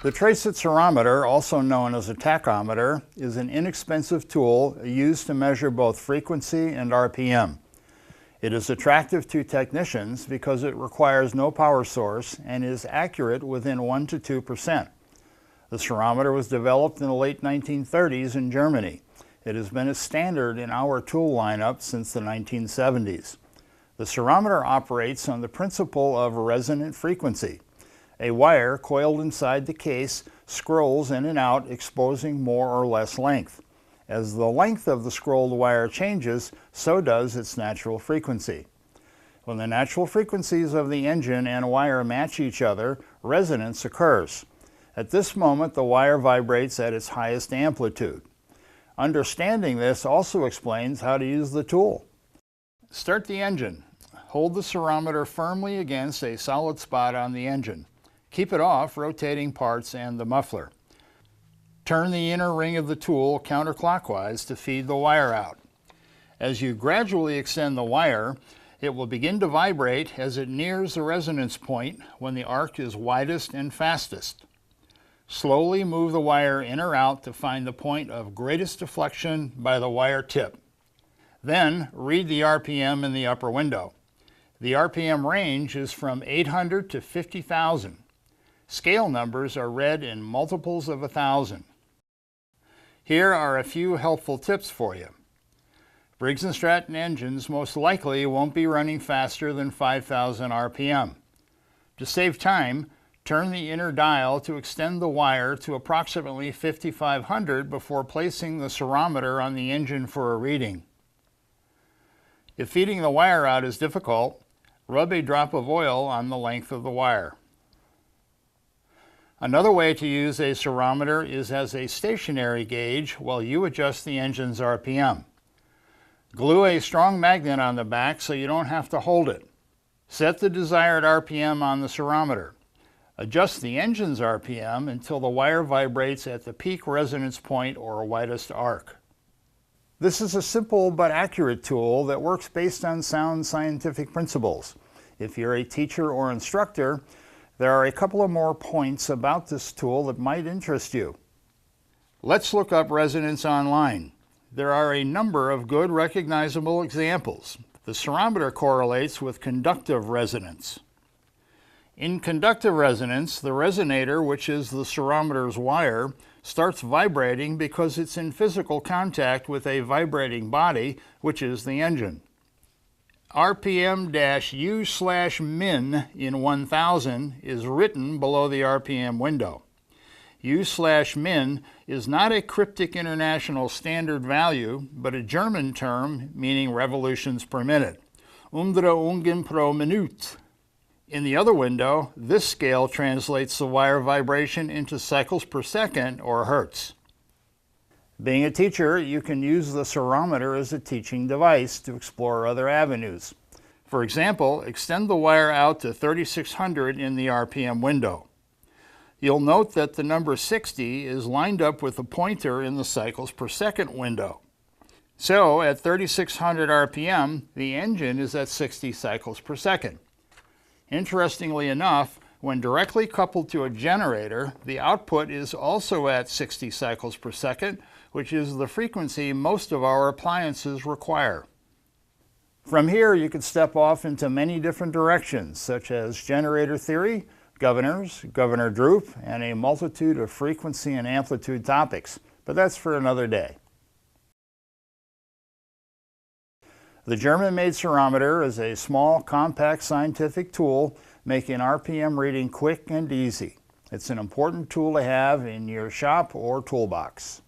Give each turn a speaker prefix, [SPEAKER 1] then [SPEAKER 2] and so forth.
[SPEAKER 1] The trace-it sirometer, also known as a tachometer, is an inexpensive tool used to measure both frequency and RPM. It is attractive to technicians because it requires no power source and is accurate within 1 to 2%. The sirometer was developed in the late 1930s in Germany. It has been a standard in our tool lineup since the 1970s. The sirometer operates on the principle of resonant frequency. A wire coiled inside the case scrolls in and out, exposing more or less length. As the length of the scrolled wire changes, so does its natural frequency. When the natural frequencies of the engine and wire match each other, resonance occurs. At this moment, the wire vibrates at its highest amplitude. Understanding this also explains how to use the tool. Start the engine. Hold the sirometer firmly against a solid spot on the engine. Keep it off rotating parts and the muffler. Turn the inner ring of the tool counterclockwise to feed the wire out. As you gradually extend the wire, it will begin to vibrate as it nears the resonance point when the arc is widest and fastest. Slowly move the wire in or out to find the point of greatest deflection by the wire tip. Then read the RPM in the upper window. The RPM range is from 800 to 50,000. Scale numbers are read in multiples of 1,000. Here are a few helpful tips for you. Briggs & Stratton engines most likely won't be running faster than 5,000 RPM. To save time, turn the inner dial to extend the wire to approximately 5,500 before placing the sirometer on the engine for a reading. If feeding the wire out is difficult, rub a drop of oil on the length of the wire. Another way to use a sirometer is as a stationary gauge while you adjust the engine's RPM. Glue a strong magnet on the back so you don't have to hold it. Set the desired RPM on the sirometer. Adjust the engine's RPM until the wire vibrates at the peak resonance point or widest arc. This is a simple but accurate tool that works based on sound scientific principles. If you're a teacher or instructor, there are a couple of more points about this tool that might interest you. Let's look up resonance online. There are a number of good recognizable examples. The sirometer correlates with conductive resonance. In conductive resonance, the resonator, which is the sirometer's wire, starts vibrating because it's in physical contact with a vibrating body, which is the engine. RPM-U/min in 1000 is written below the RPM window. U/min is not a cryptic international standard value, but a German term meaning revolutions per minute. Umdrehungen pro Minute. In the other window, this scale translates the wire vibration into cycles per second or hertz. Being a teacher, you can use the sirometer as a teaching device to explore other avenues. For example, extend the wire out to 3600 in the RPM window. You'll note that the number 60 is lined up with the pointer in the cycles per second window. So at 3600 RPM, the engine is at 60 cycles per second. Interestingly enough, when directly coupled to a generator, the output is also at 60 cycles per second, which is the frequency most of our appliances require. From here, you could step off into many different directions, such as generator theory, governors, governor droop, and a multitude of frequency and amplitude topics, but that's for another day. The German-made sirometer is a small, compact scientific tool making RPM reading quick and easy. It's an important tool to have in your shop or toolbox.